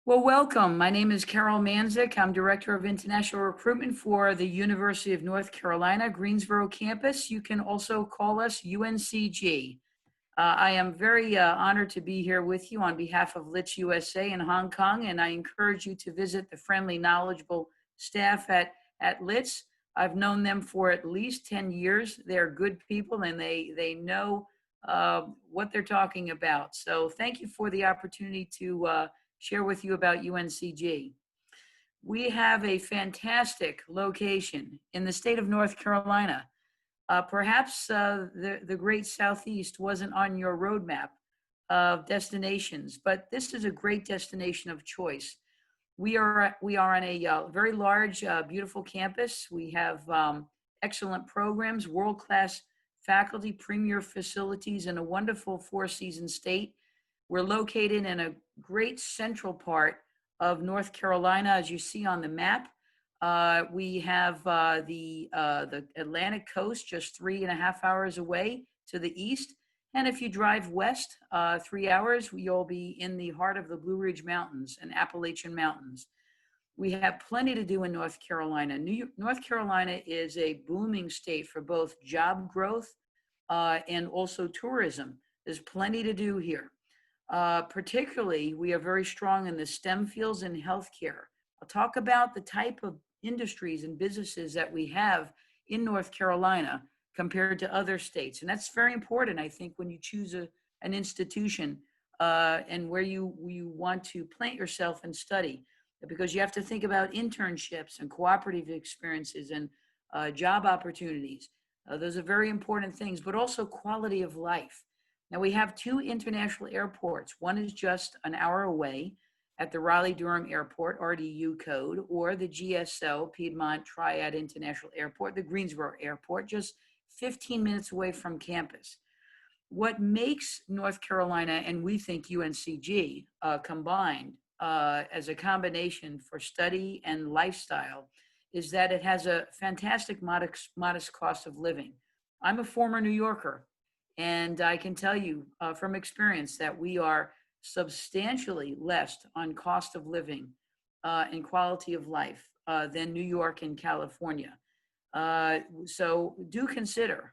Well, welcome. My name is Carol Manzik. I'm Director of International Recruitment for the University of North Carolina, Greensboro campus. You can also call us UNCG. I am very honored to be here with you on behalf of Litz USA in Hong Kong, and I encourage you to visit the friendly, knowledgeable staff at Litz. I've known them for at least 10 years. They're good people, and they know what they're talking about. So thank you for the opportunity to share with you about UNCG. We have a fantastic location in the state of North Carolina. Perhaps the great Southeast wasn't on your roadmap of destinations, but this is a great destination of choice. We are on a very large, beautiful campus. We have excellent programs, world-class faculty, premier facilities, and a wonderful four-season state. We're located in a great central part of North Carolina, as you see on the map. We have the Atlantic coast just 3.5 hours away to the east. And if you drive west 3 hours, you'll be in the heart of the Blue Ridge Mountains and Appalachian Mountains. We have plenty to do in North Carolina. North Carolina is a booming state for both job growth and also tourism. There's plenty to do here. Particularly, we are very strong in the STEM fields and healthcare. I'll talk about the type of industries and businesses that we have in North Carolina compared to other states. And that's very important, I think, when you choose an institution and where you want to plant yourself and study, because you have to think about internships and cooperative experiences and job opportunities. Those are very important things, but also quality of life. Now, we have 2 international airports. One is just an hour away at the Raleigh-Durham Airport, RDU code, or the GSO, Piedmont Triad International Airport, the Greensboro Airport, just 15 minutes away from campus. What makes North Carolina, and we think UNCG, combined as a combination for study and lifestyle, is that it has a fantastic modest cost of living. I'm a former New Yorker. And I can tell you from experience that we are substantially less on cost of living and quality of life than New York and California. So do consider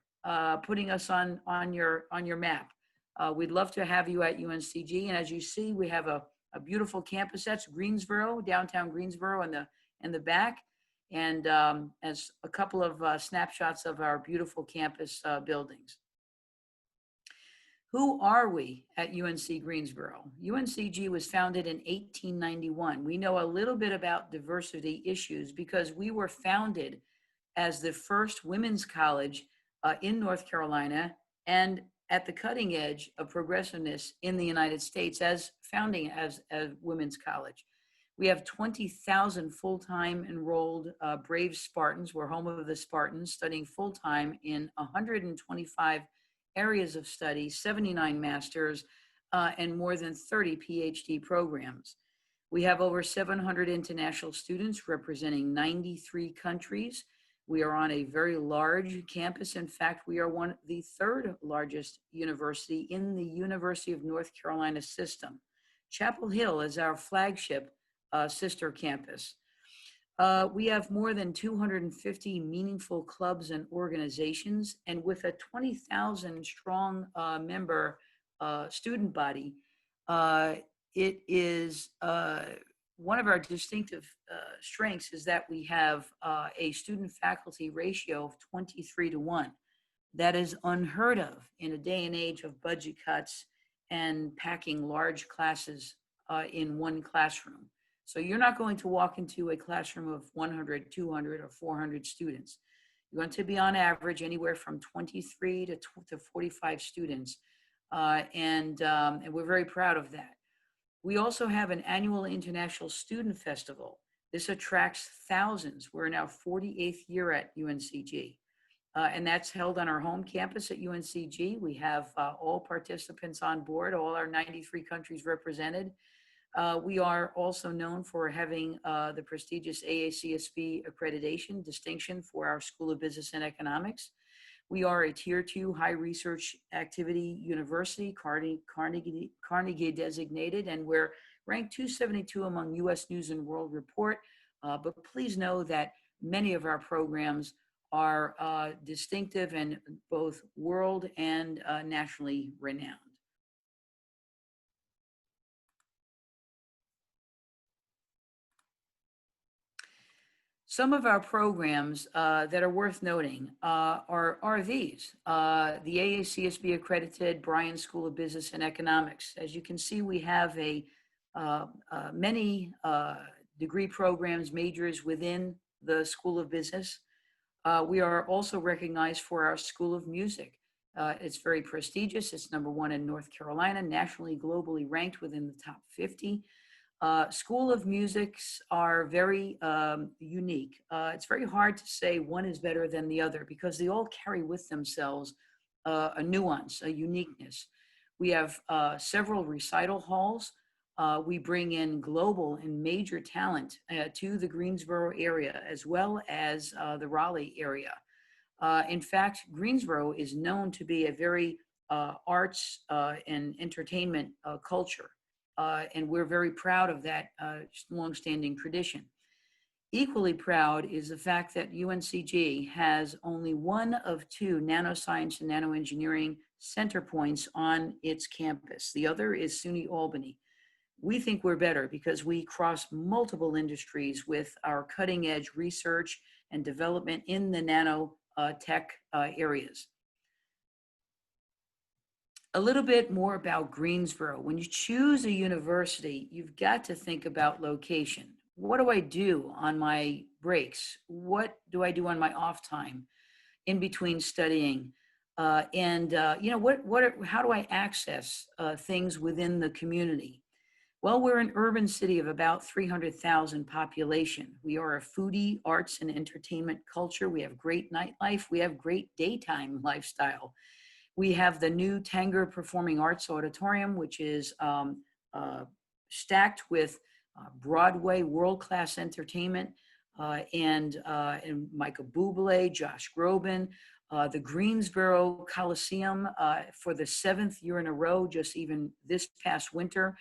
putting us on your map. We'd love to have you at UNCG. And as you see, we have a beautiful campus. That's Greensboro, downtown Greensboro in the back. And as a couple of snapshots of our beautiful campus buildings. Who are we at UNC Greensboro? UNCG was founded in 1891. We know a little bit about diversity issues because we were founded as the first women's college in North Carolina and at the cutting edge of progressiveness in the United States as founding as women's college. We have 20,000 full-time enrolled brave Spartans. We're home of the Spartans studying full-time in 125 areas of study, 79 masters, and more than 30 PhD programs. We have over 700 international students representing 93 countries. We are on a very large campus. In fact, we are the 3rd largest university in the University of North Carolina system. Chapel Hill is our flagship sister campus. We have more than 250 meaningful clubs and organizations, and with a 20,000 strong member student body, it is one of our distinctive strengths is that we have a student faculty ratio of 23-1. That is unheard of in a day and age of budget cuts and packing large classes in one classroom. So you're not going to walk into a classroom of 100, 200, or 400 students. You're going to be on average anywhere from 23 to 45 students. And we're very proud of that. We also have an annual International Student Festival. This attracts thousands. We're in our 48th year at UNCG. And that's held on our home campus at UNCG. We have all participants on board, all our 93 countries represented. We are also known for having the prestigious AACSB accreditation distinction for our School of Business and Economics. We are a Tier 2 high research activity university, Carnegie designated, and we're ranked 272 among U.S. News and World Report, but please know that many of our programs are distinctive and both world and nationally renowned. Some of our programs that are worth noting are these. The AACSB accredited Bryan School of Business and Economics. As you can see, we have many degree programs, majors within the School of Business. We are also recognized for our School of Music. It's very prestigious. It's #1 in North Carolina, nationally, globally ranked within the top 50. School of Musics are very unique. It's very hard to say one is better than the other because they all carry with themselves a nuance, a uniqueness. We have several recital halls. We bring in global and major talent to the Greensboro area as well as the Raleigh area. In fact, Greensboro is known to be a very arts and entertainment culture. And we're very proud of that longstanding tradition. Equally proud is the fact that UNCG has only one of 2 nanoscience and nanoengineering center points on its campus. The other is SUNY Albany. We think we're better because we cross multiple industries with our cutting edge research and development in the nanotech areas. A little bit more about Greensboro. When you choose a university, you've got to think about location. What do I do on my breaks? What do I do on my off time in between studying? How do I access things within the community? Well, we're an urban city of about 300,000 population. We are a foodie, arts, and entertainment culture. We have great nightlife. We have great daytime lifestyle. We have the new Tanger Performing Arts Auditorium, which is stacked with Broadway world-class entertainment and Michael Bublé, Josh Groban, the Greensboro Coliseum for the 7th year in a row, just even this past winter,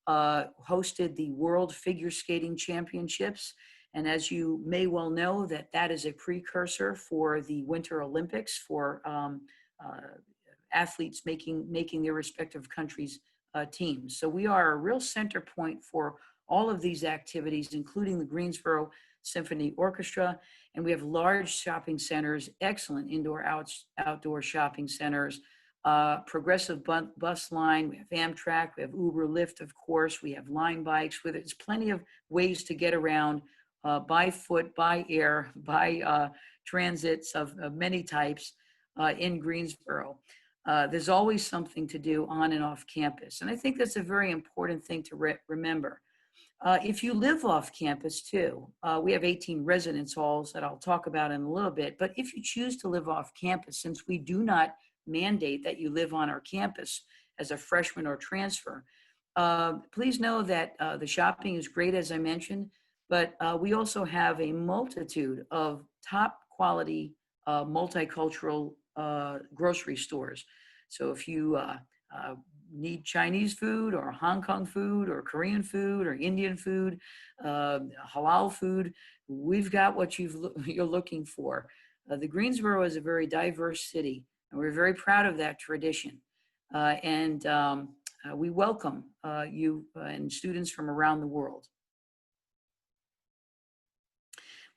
hosted the World Figure Skating Championships. And as you may well know, that is a precursor for the Winter Olympics for athletes making their respective countries' teams. So we are a real center point for all of these activities, including the Greensboro Symphony Orchestra. And we have large shopping centers, excellent indoor, outdoor shopping centers, progressive bus line. We have Amtrak, we have Uber, Lyft, of course. We have line bikes. There's plenty of ways to get around by foot, by air, by transits of many types in Greensboro. There's always something to do on and off campus. And I think that's a very important thing to remember. If you live off campus too, we have 18 residence halls that I'll talk about in a little bit. But if you choose to live off campus, since we do not mandate that you live on our campus as a freshman or transfer, please know that the shopping is great, as I mentioned, but we also have a multitude of top quality multicultural grocery stores. So if you need Chinese food or Hong Kong food or Korean food or Indian food, halal food, we've got what you're looking for. The Greensboro is a very diverse city, and we're very proud of that tradition. We welcome you and students from around the world.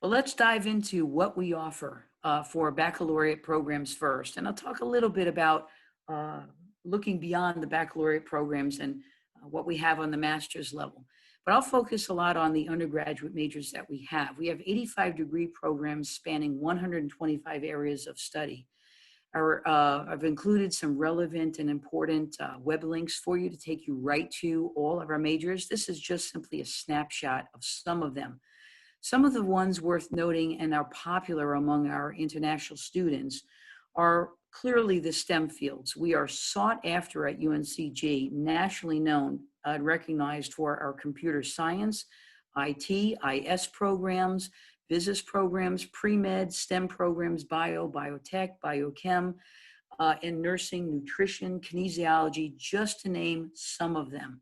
Well, let's dive into what we offer for baccalaureate programs first. And I'll talk a little bit about looking beyond the baccalaureate programs and what we have on the master's level. But I'll focus a lot on the undergraduate majors that we have. We have 85 degree programs spanning 125 areas of study. I've included some relevant and important web links for you to take you right to all of our majors. This is just simply a snapshot of some of them. Some of the ones worth noting and are popular among our international students are clearly the STEM fields. We are sought after at UNCG, nationally known and recognized for our computer science, IT, IS programs, business programs, pre-med, STEM programs, biotech, biochem, and nursing, nutrition, kinesiology, just to name some of them.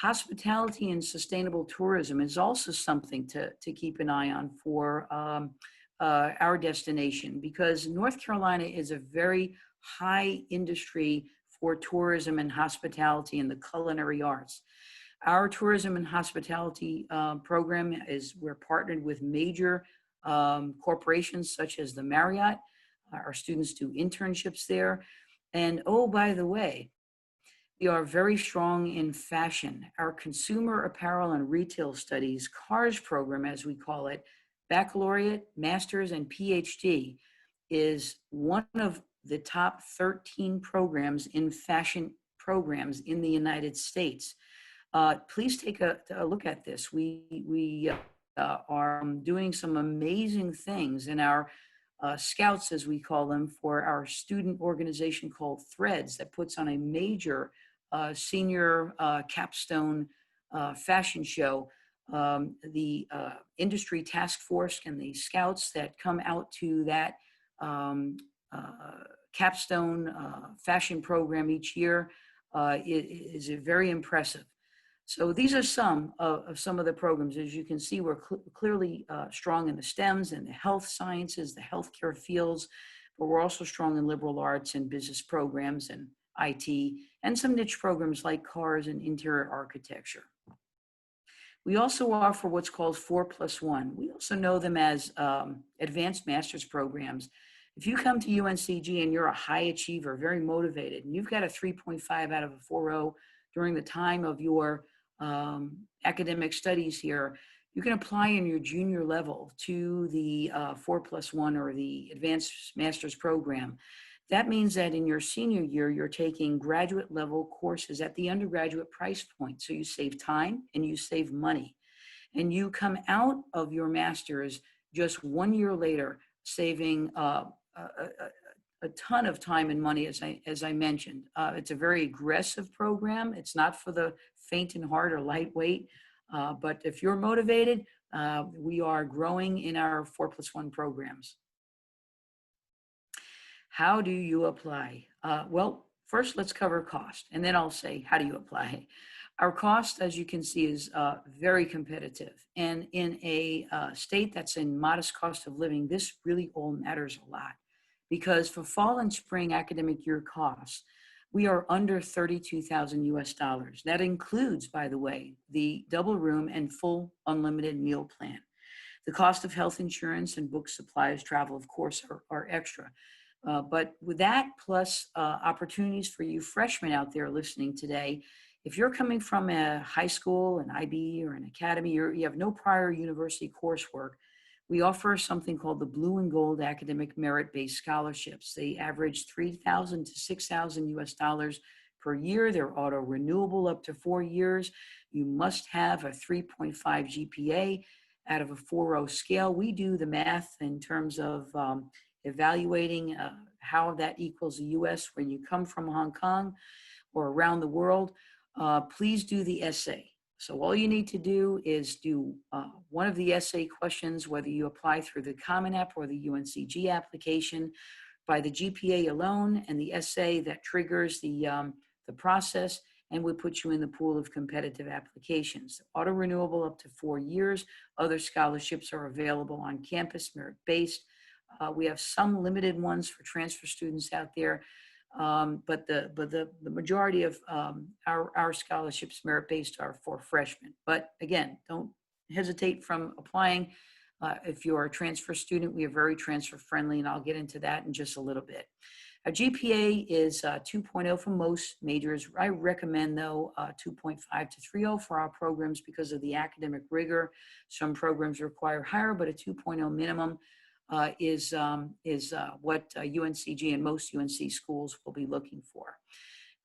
Hospitality and sustainable tourism is also something to keep an eye on for our destination, because North Carolina is a very high industry for tourism and hospitality and the culinary arts. Our tourism and hospitality program we're partnered with major corporations such as the Marriott. Our students do internships there. And oh, by the way, we are very strong in fashion. Our consumer apparel and retail studies, CARS program, as we call it, baccalaureate, master's, and PhD, is one of the top 13 programs in fashion programs in the United States. Please take a look at this. We are doing some amazing things in our scouts, as we call them, for our student organization called Threads, that puts on a major senior capstone fashion show. The industry task force and the scouts that come out to that capstone fashion program each year is very impressive. So these are some of the programs. As you can see, we're clearly strong in the STEMs and the health sciences, the healthcare fields, but we're also strong in liberal arts and business programs and IT, and some niche programs like CARS and interior architecture. We also offer what's called 4+1. We also know them as advanced master's programs. If you come to UNCG and you're a high achiever, very motivated, and you've got a 3.5 out of a 4.0 during the time of your academic studies here, you can apply in your junior level to the 4+1 or the advanced master's program. That means that in your senior year, you're taking graduate level courses at the undergraduate price point. So you save time and you save money. And you come out of your master's just 1 year later, saving a ton of time and money, as I mentioned. It's a very aggressive program. It's not for the faint in heart or lightweight. But if you're motivated, we are growing in our 4+1 programs. How do you apply? Well, first let's cover cost, and then I'll say, how do you apply? Our cost, as you can see, is very competitive. And in a state that's in modest cost of living, this really all matters a lot, because for fall and spring academic year costs, we are under $32,000 US. That includes, by the way, the double room and full unlimited meal plan. The cost of health insurance and book supplies, travel, of course, are extra. But with that, plus opportunities for you freshmen out there listening today, if you're coming from a high school, an IB, or an academy, you have no prior university coursework, we offer something called the Blue and Gold Academic Merit-Based Scholarships. They average $3,000 to $6,000 US per year. They're auto-renewable up to 4 years. You must have a 3.5 GPA out of a 4.0 scale. We do the math in terms of evaluating how that equals the US when you come from Hong Kong or around the world. Please do the essay. So all you need to do is do one of the essay questions, whether you apply through the Common App or the UNCG application, by the GPA alone, and the essay that triggers the process, and we put you in the pool of competitive applications. Auto-renewable up to 4 years. Other scholarships are available on campus, merit-based. We have some limited ones for transfer students out there, but the majority of our scholarships merit-based are for freshmen. But again, don't hesitate from applying. If you're a transfer student, we are very transfer friendly, and I'll get into that in just a little bit. Our GPA is 2.0 for most majors. I recommend, though, 2.5 to 3.0 for our programs because of the academic rigor. Some programs require higher, but a 2.0 minimum is what UNCG and most UNC schools will be looking for.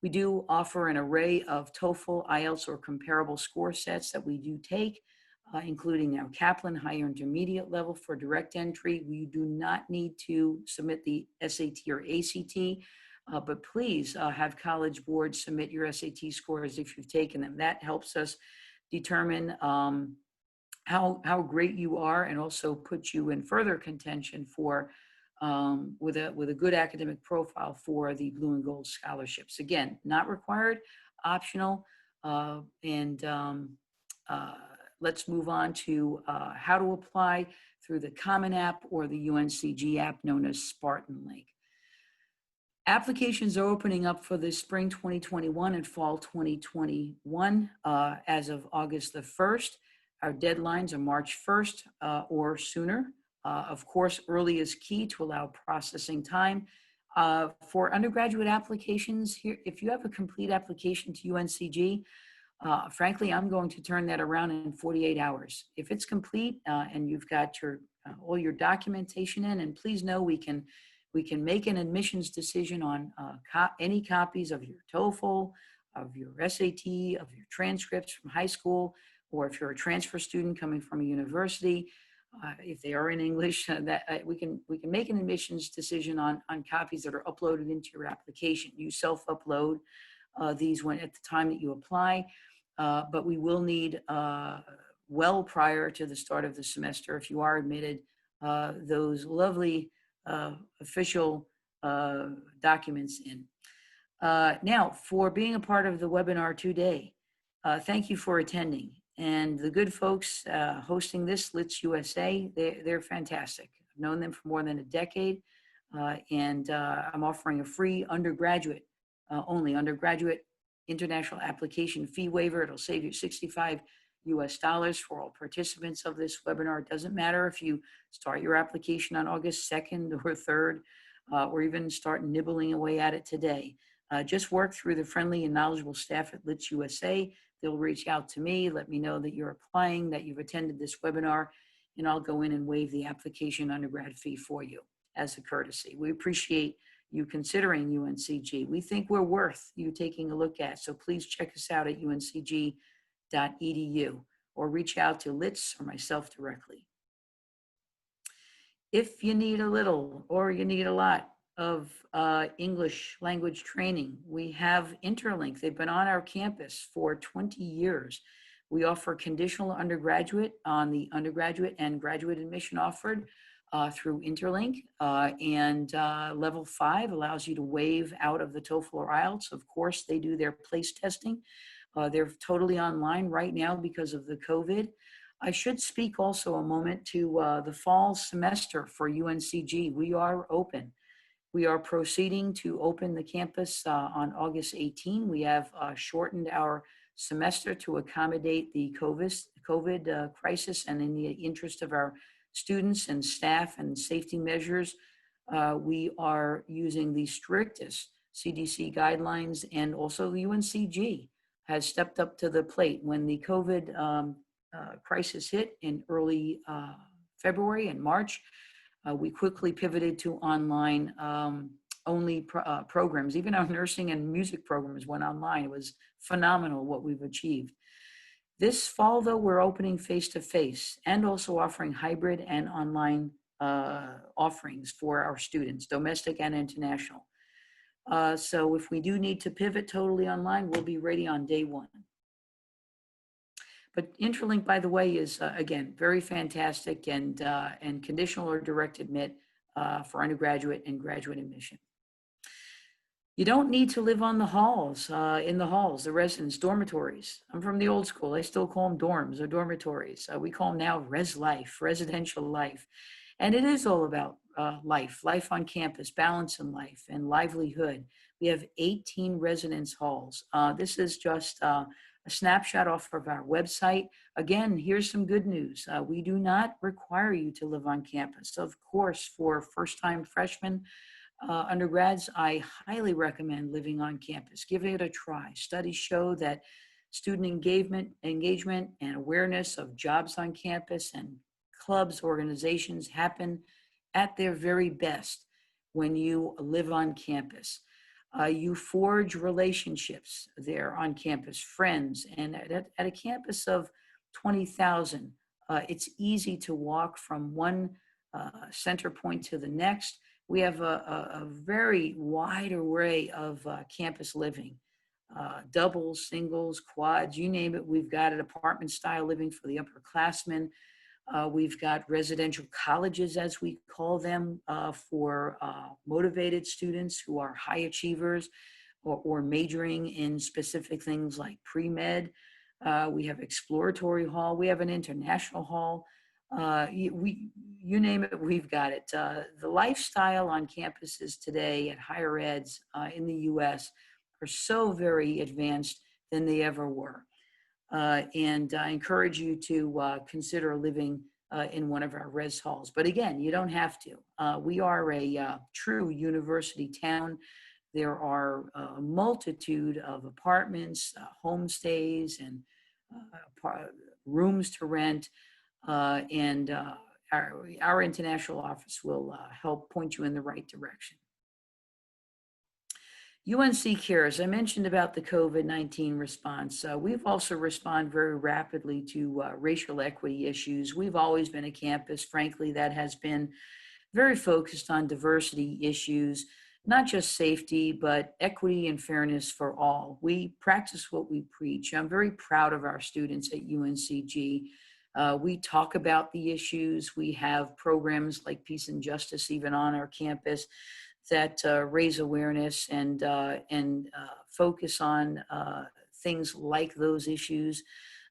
We do offer an array of TOEFL, IELTS, or comparable score sets that we do take, including now Kaplan higher intermediate level for direct entry. We do not need to submit the SAT or ACT, but please have College Board submit your SAT scores if you've taken them. That helps us determine how great you are, and also put you in further contention for with a good academic profile for the Blue and Gold scholarships. Again, not required, optional. Let's move on to how to apply through the Common App or the UNCG app known as Spartan Link. Applications are opening up for the spring 2021 and fall 2021 as of August the 1st. Our deadlines are March 1st or sooner. Of course, early is key to allow processing time. For undergraduate applications, here, if you have a complete application to UNCG, frankly, I'm going to turn that around in 48 hours. If it's complete and you've got your all your documentation in, and please know we can make an admissions decision on any copies of your TOEFL, of your SAT, of your transcripts from high school, or if you're a transfer student coming from a university, if they are in English, we can make an admissions decision on copies that are uploaded into your application. You self-upload these when at the time that you apply, but we will need well prior to the start of the semester, if you are admitted, those lovely official documents in. Now, for being a part of the webinar today, thank you for attending. And the good folks hosting this, Litz USA, they're fantastic. I've known them for more than a decade, and I'm offering a free undergraduate international application fee waiver. It'll save you $65 for all participants of this webinar. It doesn't matter if you start your application on August 2nd or 3rd, or even start nibbling away at it today. Just work through the friendly and knowledgeable staff at Litz USA. They'll reach out to me, let me know that you're applying, that you've attended this webinar, and I'll go in and waive the application undergrad fee for you as a courtesy. We appreciate you considering UNCG. We think we're worth you taking a look at, so please check us out at uncg.edu or reach out to Litz or myself directly. If you need a little or you need a lot of English language training, we have Interlink. They've been on our campus for 20 years. We offer conditional undergraduate on the undergraduate and graduate admission offered through Interlink, and level 5 allows you to waive out of the TOEFL or IELTS. Of course, they do their place testing. They're totally online right now because of the COVID. I should speak also a moment to the fall semester for UNCG. We are open. We are proceeding to open the campus on August 18. We have shortened our semester to accommodate the COVID crisis, and in the interest of our students and staff and safety measures, we are using the strictest CDC guidelines, and also the UNCG has stepped up to the plate. When the COVID crisis hit in early February and March, we quickly pivoted to online only programs. Even our nursing and music programs went online. It was phenomenal what we've achieved. This fall, though, we're opening face-to-face and also offering hybrid and online offerings for our students, domestic and international. So if we do need to pivot totally online, we'll be ready on day one. But Interlink, by the way, is, again, very fantastic and conditional or direct admit for undergraduate and graduate admission. You don't need to live on the halls, the residence dormitories. I'm from the old school. I still call them dorms or dormitories. We call them now res life, residential life. And it is all about life on campus, balance in life, and livelihood. We have 18 residence halls. This is just a snapshot off of our website. Again, here's some good news. We do not require you to live on campus. Of course, for first-time freshmen, undergrads, I highly recommend living on campus. Give it a try. Studies show that student engagement and awareness of jobs on campus and clubs, organizations happen at their very best when you live on campus. You forge relationships there on campus, friends, and at a campus of 20,000, it's easy to walk from one center point to the next. We have a very wide array of campus living, doubles, singles, quads, you name it. We've got an apartment style living for the upperclassmen. We've got residential colleges, as we call them, for motivated students who are high achievers. or majoring in specific things like pre-med. We have exploratory hall. We have an international hall. You name it, we've got it. The lifestyle on campuses today at higher eds in the U.S. are so very advanced than they ever were. And I encourage you to consider living in one of our res halls. But again, you don't have to. We are a true university town. There are a multitude of apartments, homestays, and rooms to rent. And our international office will help point you in the right direction. UNC Cares, I mentioned about the COVID-19 response. We've also responded very rapidly to racial equity issues. We've always been a campus, frankly, that has been very focused on diversity issues, not just safety, but equity and fairness for all. We practice what we preach. I'm very proud of our students at UNCG. We talk about the issues. We have programs like Peace and Justice even on our campus that raise awareness and focus on things like those issues.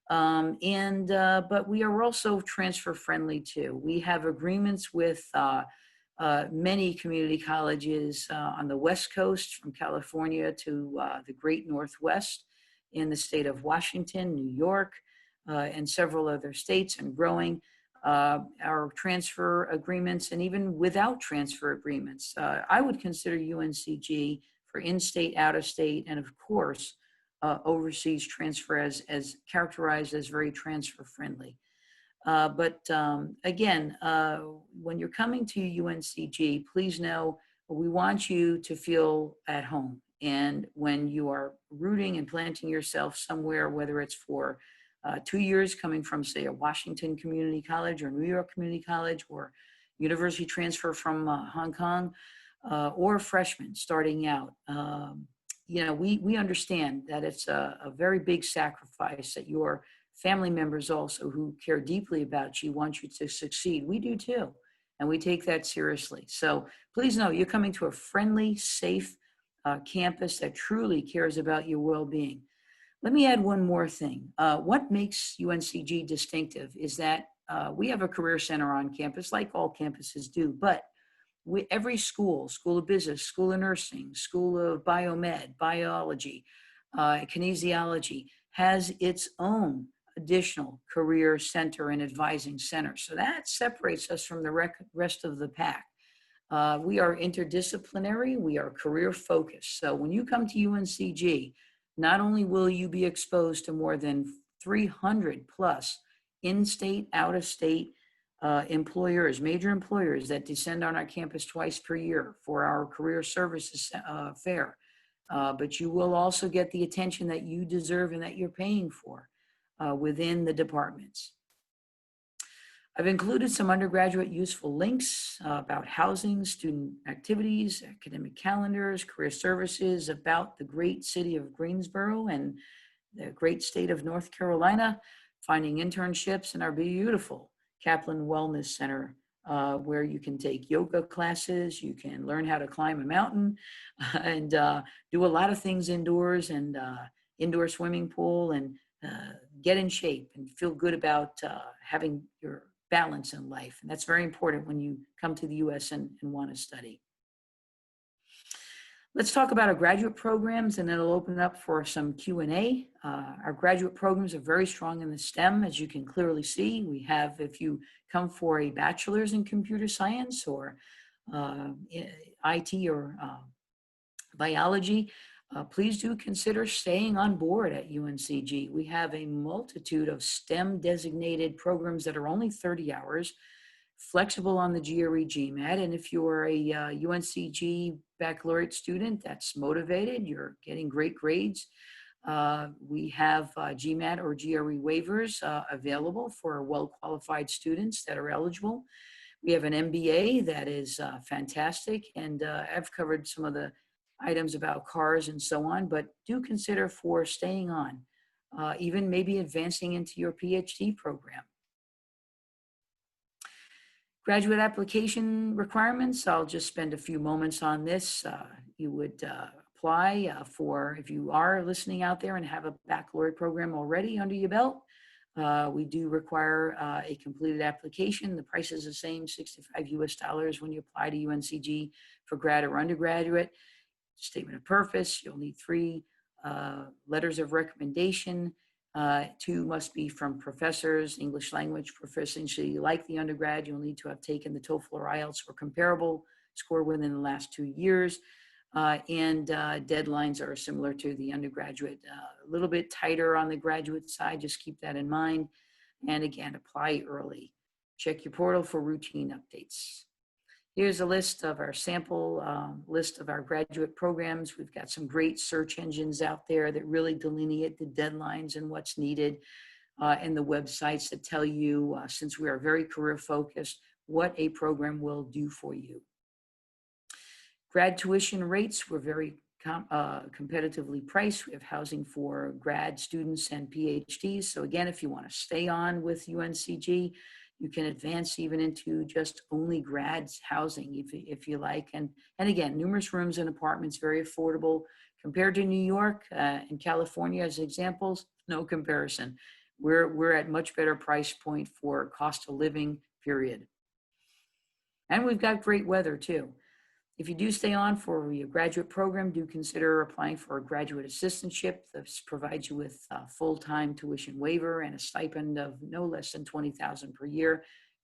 But we are also transfer friendly too. We have agreements with many community colleges on the West Coast, from California to the Great Northwest, in the state of Washington, New York, and several other states, and growing. Our transfer agreements, and even without transfer agreements. I would consider UNCG for in-state, out-of-state, and of course, overseas transfer as characterized as very transfer friendly. But again, when you're coming to UNCG, please know we want you to feel at home. And when you are rooting and planting yourself somewhere, whether it's for 2 years coming from, say, a Washington Community College or New York Community College, or university transfer from Hong Kong, or freshmen starting out. We understand that it's a very big sacrifice, that your family members also who care deeply about you want you to succeed. We do too, and we take that seriously. So please know you're coming to a friendly, safe campus that truly cares about your well-being. Let me add one more thing. What makes UNCG distinctive is that we have a career center on campus, like all campuses do, but every school of business, school of nursing, school of biomed, biology, kinesiology, has its own additional career center and advising center. So that separates us from the rest of the pack. We are interdisciplinary, we are career focused. So when you come to UNCG, not only will you be exposed to more than 300 plus in-state, out-of-state employers, major employers that descend on our campus twice per year for our career services fair. But you will also get the attention that you deserve and that you're paying for within the departments. I've included some undergraduate useful links about housing, student activities, academic calendars, career services, about the great city of Greensboro and the great state of North Carolina, finding internships in our beautiful Kaplan Wellness Center, where you can take yoga classes, you can learn how to climb a mountain, and do a lot of things indoors, and indoor swimming pool, and get in shape and feel good about having your balance in life. And that's very important when you come to the U.S. and want to study. Let's talk about our graduate programs, and then it'll open up for some Q&A. Our graduate programs are very strong in the STEM, as you can clearly see. We have, if you come for a bachelor's in computer science or IT or biology, please do consider staying on board at UNCG. We have a multitude of STEM designated programs that are only 30 hours, flexible on the GRE GMAT. And if you're a UNCG baccalaureate student that's motivated, you're getting great grades, we have GMAT or GRE waivers available for well-qualified students that are eligible. We have an MBA that is fantastic, and I've covered some of the items about cars and so on, but do consider for staying on, even maybe advancing into your PhD program. Graduate application requirements, I'll just spend a few moments on this. You would apply for, if you are listening out there and have a baccalaureate program already under your belt, we do require a completed application. The price is the same, $65 when you apply to UNCG for grad or undergraduate. Statement of purpose, you'll need 3 letters of recommendation. 2 must be from professors, English language proficiency like the undergrad. You'll need to have taken the TOEFL or IELTS or comparable score within the last 2 years. And deadlines are similar to the undergraduate, a little bit tighter on the graduate side, just keep that in mind. And again, apply early. Check your portal for routine updates. Here's a list of our sample list of our graduate programs. We've got some great search engines out there that really delineate the deadlines and what's needed, and the websites that tell you, since we are very career focused, what a program will do for you. Grad tuition rates were very competitively priced. We have housing for grad students and PhDs. So again, if you want to stay on with UNCG, you can advance even into just only grads housing if you like. And again, numerous rooms and apartments, very affordable compared to New York and California as examples, no comparison. We're at much better price point for cost of living, period. And we've got great weather too. If you do stay on for your graduate program, do consider applying for a graduate assistantship. This provides you with a full-time tuition waiver and a stipend of no less than $20,000 per year.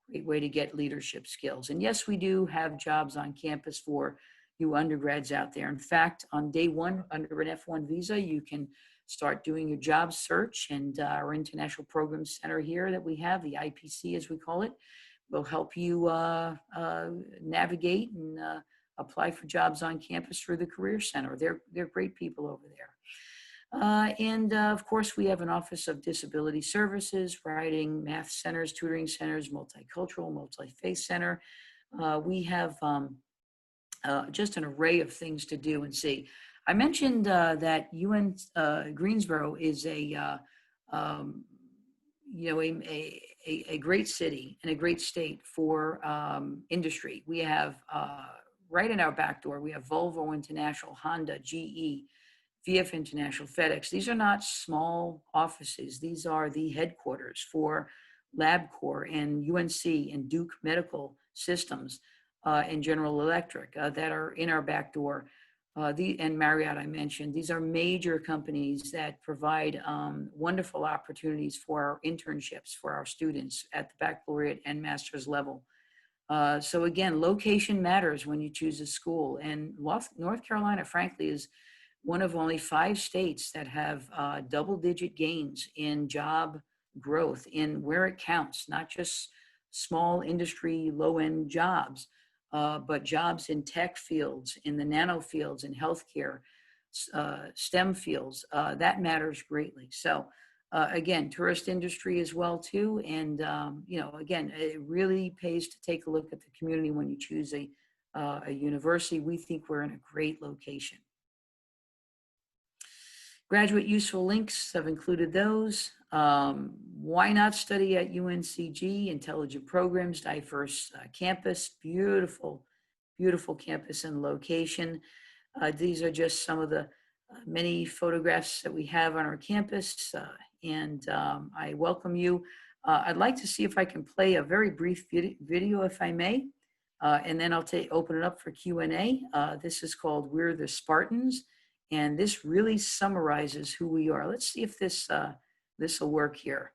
Great way to get leadership skills. And yes, we do have jobs on campus for you undergrads out there. In fact, on day 1 under an F1 visa, you can start doing your job search, and our International Programs Center here that we have, the IPC as we call it, will help you navigate and apply for jobs on campus through the Career Center. They're great people over there. And of course, we have an Office of Disability Services, writing, math centers, tutoring centers, multicultural, multi-faith center. We have just an array of things to do and see. I mentioned that Greensboro is a great city and a great state for industry. We have right in our back door, we have Volvo International, Honda, GE, VF International, FedEx. These are not small offices. These are the headquarters for LabCorp and UNC and Duke Medical Systems and General Electric that are in our back door. And Marriott, I mentioned, these are major companies that provide wonderful opportunities for our internships for our students at the baccalaureate and master's level. So again, location matters when you choose a school. And North Carolina, frankly, is one of only 5 states that have double-digit gains in job growth in where it counts, not just small industry, low-end jobs, but jobs in tech fields, in the nano fields, in healthcare, STEM fields. That matters greatly. So again, tourist industry as well too. And, again, it really pays to take a look at the community when you choose a university. We think we're in a great location. Graduate useful links, I've included those. Why not study at UNCG? Intelligent programs, diverse campus, beautiful, beautiful campus and location. These are just some of the many photographs that we have on our campus, and I welcome you. I'd like to see if I can play a very brief video, if I may, and then I'll open it up for Q&A. This is called We're the Spartans, and this really summarizes who we are. Let's see if this will work here.